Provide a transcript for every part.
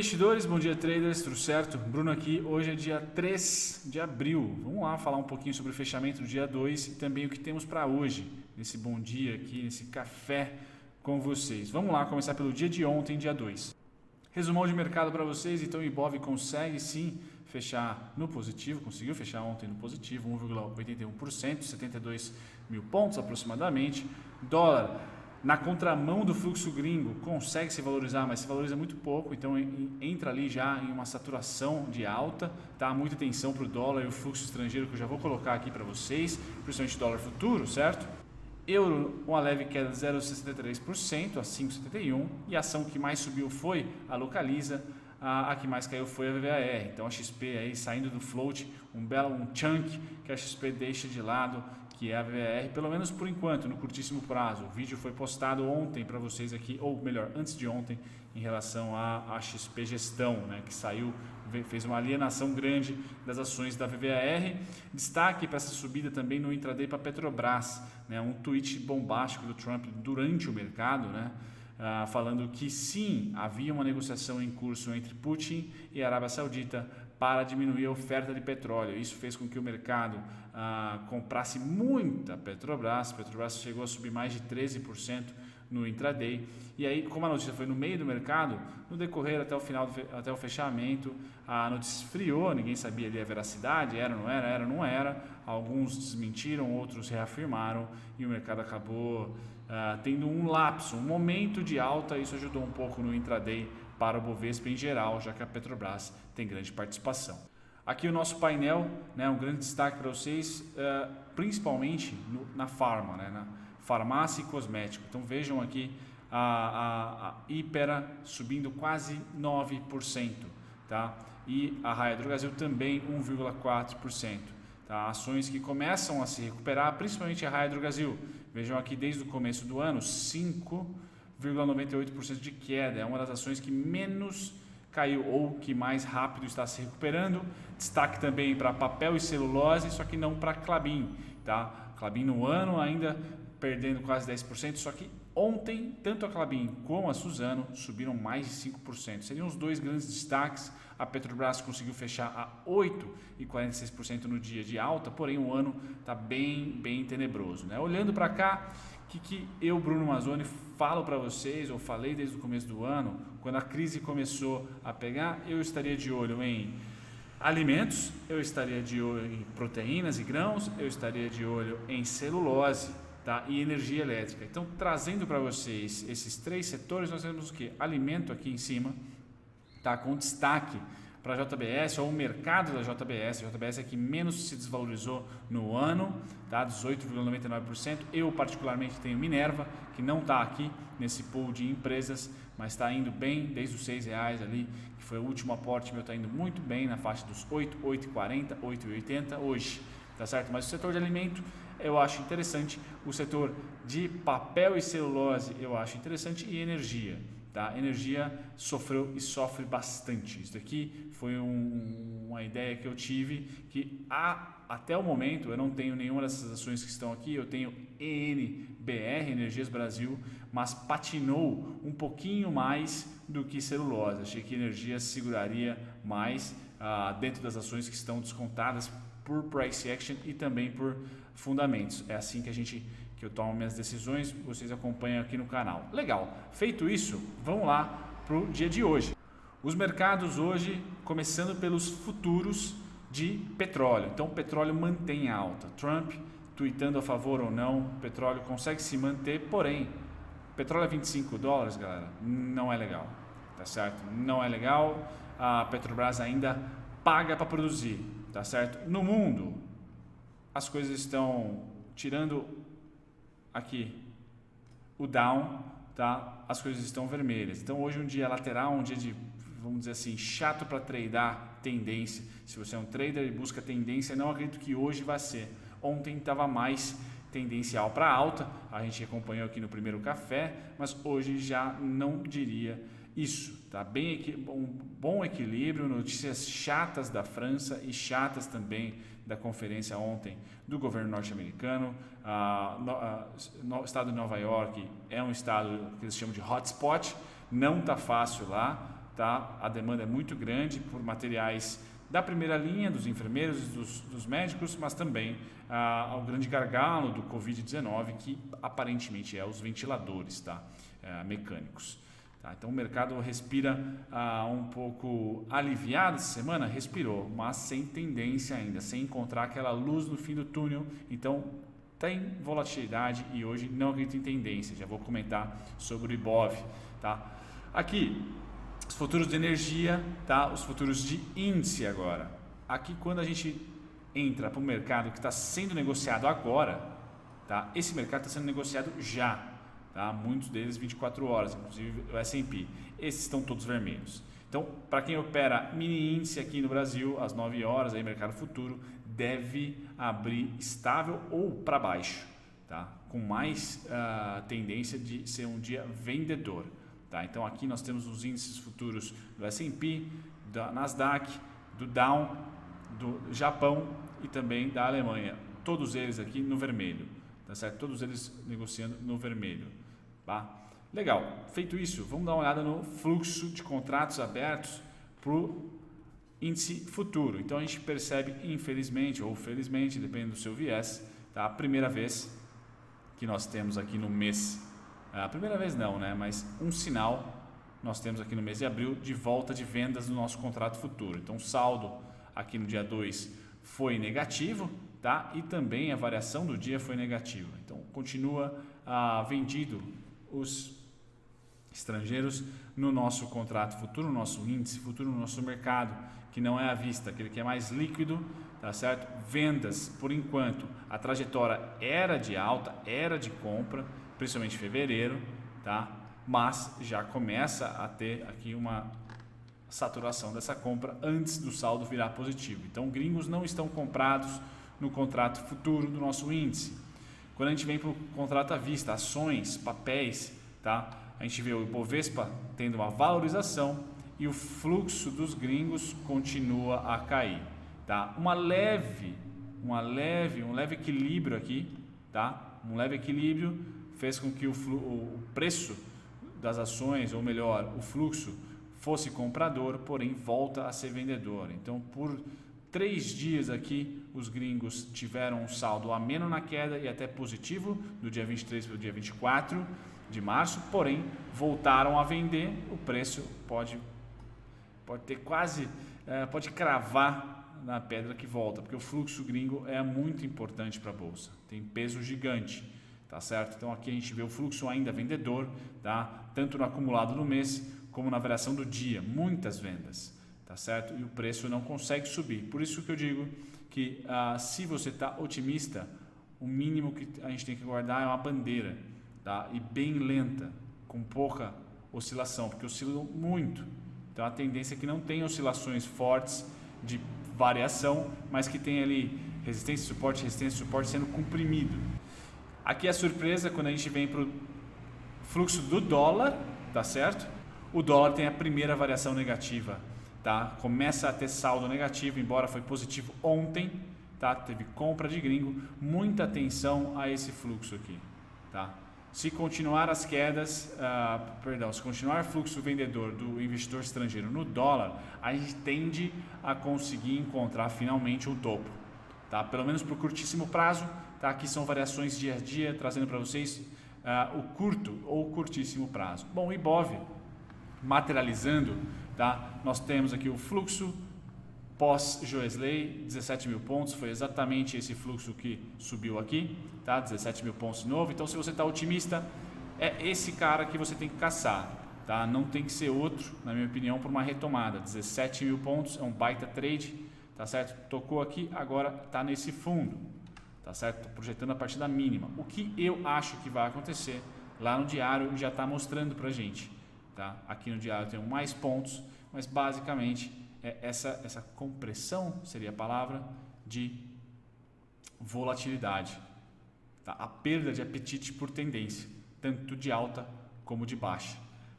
investidores, bom dia traders, tudo certo? Bruno aqui, hoje é dia 3 de abril. Vamos lá falar um pouquinho sobre o fechamento do dia 2 e também o que temos para hoje, nesse bom dia aqui, nesse café com vocês. Vamos lá começar pelo dia de ontem, dia 2. Resumão de mercado para vocês, então o Ibov consegue sim fechar no positivo, conseguiu fechar ontem no positivo, 1,81%, 72 mil pontos aproximadamente. Dólar, na contramão do fluxo gringo, consegue se valorizar, mas se valoriza muito pouco, então entra ali já em uma saturação de alta, tá? Muita atenção para o dólar e o fluxo estrangeiro que eu já vou colocar aqui para vocês, principalmente dólar futuro, certo? Euro, uma leve queda de 0,63% a 5,71, e a ação que mais subiu foi a Localiza, a que mais caiu foi a VVAR. Então a XP aí saindo do float, um chunk que a XP deixa de lado, que é a VVAR, pelo menos por enquanto, no curtíssimo prazo. O vídeo foi postado ontem para vocês aqui, ou melhor, antes de ontem, em relação à XP Gestão, né, que saiu, fez uma alienação grande das ações da VVAR. Destaque para essa subida também no intraday para a Petrobras, né, um tweet bombástico do Trump durante o mercado, né, falando que sim, havia uma negociação em curso entre Putin e a Arábia Saudita para diminuir a oferta de petróleo. Isso fez com que o mercado comprasse muita Petrobras. A Petrobras chegou a subir mais de 13% no intraday. E aí, como a notícia foi no meio do mercado, no decorrer até o final, até o fechamento, a notícia esfriou, ninguém sabia ali a veracidade, era ou não era, era ou não era. Alguns desmentiram, outros reafirmaram e o mercado acabou tendo um lapso, um momento de alta. Isso ajudou um pouco no intraday para o Bovespa em geral, já que a Petrobras tem grande participação. Aqui o nosso painel, né, um grande destaque para vocês, principalmente na farma, né, na farmácia e cosmético. Então vejam aqui a Hypera subindo quase 9%, tá? E a Raia Drogasil também 1,4%. Tá? Ações que começam a se recuperar, principalmente a Raia Drogasil. Vejam aqui desde o começo do ano, 5,98% de queda. É uma das ações que menos caiu ou que mais rápido está se recuperando. Destaque também para papel e celulose, só que não para Klabin. Tá? Klabin no ano ainda perdendo quase 10%, só que ontem tanto a Klabin como a Suzano subiram mais de 5%. Seriam os dois grandes destaques. A Petrobras conseguiu fechar a 8,46% no dia de alta, porém o ano está bem tenebroso, né? Olhando para cá, o que eu, Bruno Mazzoni, falo para vocês, ou falei desde o começo do ano, quando a crise começou a pegar, eu estaria de olho em alimentos, eu estaria de olho em proteínas e grãos, eu estaria de olho em celulose, tá? E energia elétrica. Então, trazendo para vocês esses três setores, nós temos o quê? Alimento aqui em cima, tá, com destaque para a JBS, ou o mercado da JBS. A JBS é que menos se desvalorizou no ano, tá, 18,99%. Eu particularmente tenho Minerva, que não está aqui nesse pool de empresas, mas está indo bem desde os R$6 ali, que foi o último aporte meu, está indo muito bem na faixa dos 8, 8,40, 8,80 hoje, tá certo? Mas o setor de alimento eu acho interessante, o setor de papel e celulose eu acho interessante, e energia. Tá? A energia sofreu e sofre bastante. Isso daqui foi uma ideia que eu tive, que até o momento eu não tenho nenhuma dessas ações que estão aqui. Eu tenho ENBR, Energias Brasil, mas patinou um pouquinho mais do que celulose. Achei que energia seguraria mais dentro das ações que estão descontadas por price action e também por fundamentos. É assim que eu tomo minhas decisões, vocês acompanham aqui no canal. Legal, feito isso, vamos lá para o dia de hoje. Os mercados hoje, começando pelos futuros de petróleo. Então o petróleo mantém a alta. Trump tweetando a favor ou não, o petróleo consegue se manter, porém, petróleo a $25, galera, não é legal, tá certo? Não é legal, a Petrobras ainda paga para produzir, tá certo? No mundo, as coisas estão tirando aqui o down, tá? As coisas estão vermelhas. Então hoje um dia lateral, um dia de, vamos dizer assim, chato para tradar tendência. Se você é um trader e busca tendência, não acredito que hoje vai ser. Ontem estava mais tendencial para alta, a gente acompanhou aqui no primeiro café, mas hoje já não diria isso, tá? Um bom equilíbrio, notícias chatas da França e chatas também da conferência ontem do governo norte-americano. O estado de Nova York é um estado que eles chamam de hotspot, não está fácil lá, tá? A demanda é muito grande por materiais da primeira linha, dos enfermeiros e dos médicos, mas também ao grande gargalo do Covid-19, que aparentemente é os ventiladores, tá? Mecânicos. Tá? Então o mercado respira um pouco aliviado essa semana, respirou, mas sem tendência ainda, sem encontrar aquela luz no fim do túnel. Então tem volatilidade e hoje não acredito em tendência. Já vou comentar sobre o Ibov. Tá? Aqui, os futuros de energia, tá? Os futuros de índice agora. Aqui quando a gente entra para o mercado que está sendo negociado agora, tá? Esse mercado está sendo negociado já. Tá? Muitos deles 24 horas, inclusive o S&P. Esses estão todos vermelhos. Então, para quem opera mini índice aqui no Brasil, às 9 horas, aí mercado futuro, deve abrir estável ou para baixo, tá? Com mais tendência de ser um dia vendedor. Tá? Então, aqui nós temos os índices futuros do S&P, da Nasdaq, do Dow, do Japão e também da Alemanha. Todos eles aqui no vermelho. Tá certo? Todos eles negociando no vermelho. Tá? Legal. Feito isso, vamos dar uma olhada no fluxo de contratos abertos para o índice futuro. Então a gente percebe, infelizmente ou felizmente, depende do seu viés, tá? A primeira vez que nós temos aqui no mês, a primeira vez não, né? Mas um sinal nós temos aqui no mês de abril de volta de vendas do nosso contrato futuro. Então o saldo aqui no dia 2 foi negativo, tá? E também a variação do dia foi negativa. Então continua vendido os estrangeiros no nosso contrato futuro, no nosso índice futuro, no nosso mercado, que não é à vista, aquele que é mais líquido, tá certo? Vendas, por enquanto, a trajetória era de alta, era de compra, principalmente em fevereiro, tá? Mas já começa a ter aqui uma saturação dessa compra antes do saldo virar positivo. Então, gringos não estão comprados no contrato futuro do nosso índice. Quando a gente vem para o contrato à vista, ações, papéis, tá? A gente vê o Ibovespa tendo uma valorização e o fluxo dos gringos continua a cair, tá? Um leve equilíbrio aqui, tá? Um leve equilíbrio fez com que o preço das ações, ou melhor, o fluxo fosse comprador, porém volta a ser vendedor. Então, por 3 dias aqui, os gringos tiveram um saldo ameno na queda e até positivo, do dia 23 para o dia 24 de março, porém voltaram a vender. O preço pode ter quase, pode cravar na pedra que volta, porque o fluxo gringo é muito importante para a bolsa, tem peso gigante, tá certo? Então aqui a gente vê o fluxo ainda vendedor, tá? Tanto no acumulado no mês como na variação do dia, muitas vendas. Tá certo? E o preço não consegue subir. Por isso que eu digo que se você está otimista, o mínimo que a gente tem que guardar é uma bandeira, tá? E bem lenta, com pouca oscilação, porque oscilam muito. Então a tendência é que não tenha oscilações fortes de variação, mas que tenha ali resistência, suporte sendo comprimido. Aqui a surpresa quando a gente vem para o fluxo do dólar, tá certo? O dólar tem a primeira variação negativa. Tá? Começa a ter saldo negativo, embora foi positivo ontem, tá? Teve compra de gringo, muita atenção a esse fluxo aqui, tá? Se continuar as quedas, se continuar o fluxo vendedor do investidor estrangeiro no dólar, a gente tende a conseguir encontrar finalmente um topo, tá? Pelo menos para o curtíssimo prazo, tá? Aqui são variações dia a dia, trazendo para vocês o curto ou curtíssimo prazo. Bom, o Ibov materializando, tá? Nós temos aqui o fluxo pós-Joesley, 17 mil pontos, foi exatamente esse fluxo que subiu aqui, tá? 17 mil pontos de novo. Então, se você está otimista, é esse cara que você tem que caçar, tá? Não tem que ser outro, na minha opinião, por uma retomada. 17 mil pontos é um baita trade, tá certo? Tocou aqui, agora está nesse fundo, tá certo? Tô projetando a partir da mínima. O que eu acho que vai acontecer lá no diário já está mostrando para a gente. Tá? Aqui no diário tem mais pontos, mas basicamente essa compressão seria a palavra de volatilidade, tá? A perda de apetite por tendência, tanto de alta como de baixa,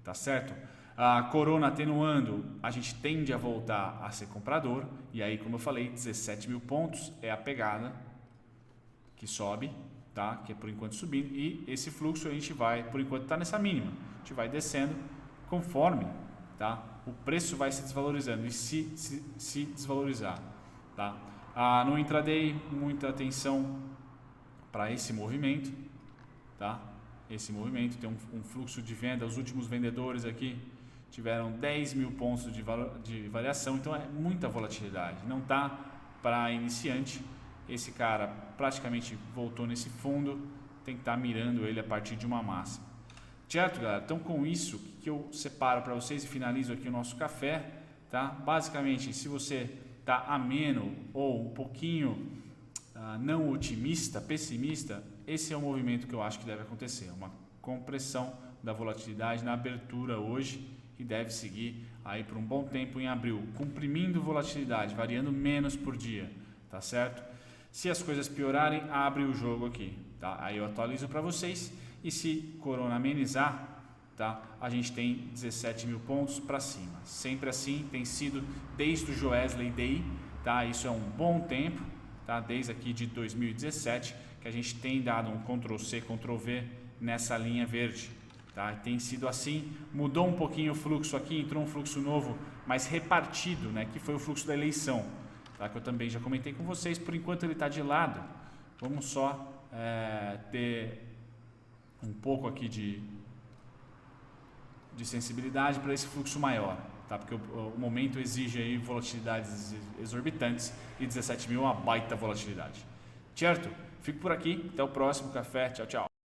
tá certo? A corona atenuando, a gente tende a voltar a ser comprador, e aí, como eu falei, 17 mil pontos é a pegada que sobe, tá? Que é por enquanto subindo, e esse fluxo a gente vai, por enquanto está nessa mínima, a gente vai descendo conforme, tá? o preço vai se desvalorizando e se desvalorizar, tá? No intraday, muita atenção para esse movimento, tá? Esse movimento tem um fluxo de venda, os últimos vendedores aqui tiveram 10 mil pontos de variação, então é muita volatilidade, não tá para iniciante. Esse cara praticamente voltou nesse fundo, tem que estar mirando ele a partir de uma máxima. Certo, galera? Então, com isso, o que eu separo para vocês e finalizo aqui o nosso café, tá? Basicamente, se você está ameno ou um pouquinho não otimista, pessimista, esse é o movimento que eu acho que deve acontecer. Uma compressão da volatilidade na abertura hoje e deve seguir aí por um bom tempo em abril, comprimindo volatilidade, variando menos por dia, tá certo? Se as coisas piorarem, abre o jogo aqui, tá? Aí eu atualizo para vocês e se Corona amenizar, tá? A gente tem 17 mil pontos para cima. Sempre assim tem sido desde o Joesley Day, tá? Isso é um bom tempo, tá? Desde aqui de 2017 que a gente tem dado um Ctrl+C, Ctrl+V nessa linha verde, tá? Tem sido assim, mudou um pouquinho o fluxo aqui, entrou um fluxo novo, mais repartido, né? Que foi o fluxo da eleição, tá? Que eu também já comentei com vocês. Por enquanto ele está de lado, vamos só ter um pouco aqui de sensibilidade para esse fluxo maior, tá? Porque o momento exige aí volatilidades exorbitantes e 17 mil é uma baita volatilidade, certo? Fico por aqui, até o próximo café, tchau, tchau.